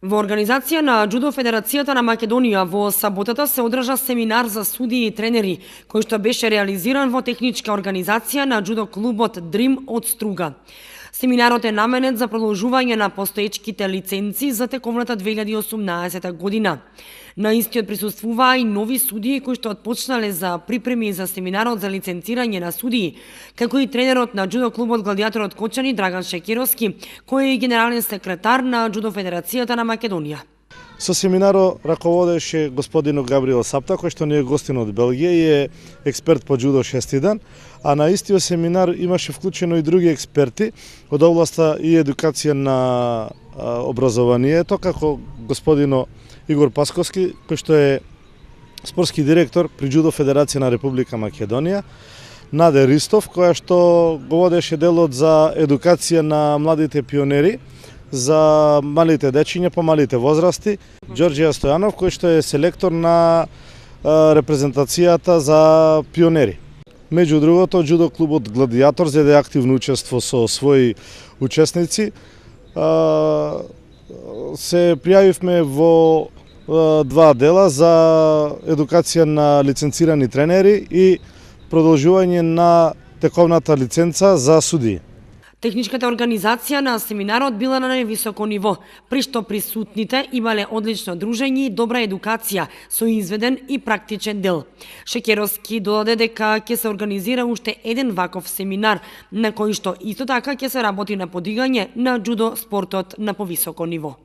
Во организација на Џудо Федерацијата на Македонија во саботата се одржа семинар за судии и тренери, кој што беше реализиран во техничка организација на џудо клубот Дрим од Струга. Семинарот е наменет за продолжување на постоечките лиценци за тековната 2018 година. На истиот присуствуваа и нови судии кои што отпочнале за припреми за семинарот за лиценцирање на судии, како и тренерот на џудо клубот Гладиатор од Кочани Драган Шекеровски, кој е и генерален секретар на Џудо Федерацијата на Македонија. Со семинарот раководеше господинот Габриел Сапта, кој што не е гостин од Белгија и е експерт по џудо 6 дан, а на истиот семинар имаше вклучено и други експерти од областа и едукација на образованието, како господино Игор Пасковски, кој што е спортски директор при Џудо Федерација на Република Македонија, Наде Ристов, која што го водеше делот за едукација на младите пионери, за малите дечиња по малите возрасти, Ѓорѓија Стојанов, кој што е селектор на репрезентацијата за пионери. Меѓу другото, џудо клубот Гладиатор зеде активно учество со своји учесници. Се пријавивме во два дела за едукација на лиценцирани тренери и продолжување на тековната лиценца за судии. Техничката организација на семинарот била на највисоко ниво, при што присутните имале одлично дружење и добра едукација со изведен и практичен дел. Шекеровски додаде дека ќе се организира уште еден ваков семинар, на кој што исто така ќе се работи на подигање на џудо спортот на повисоко ниво.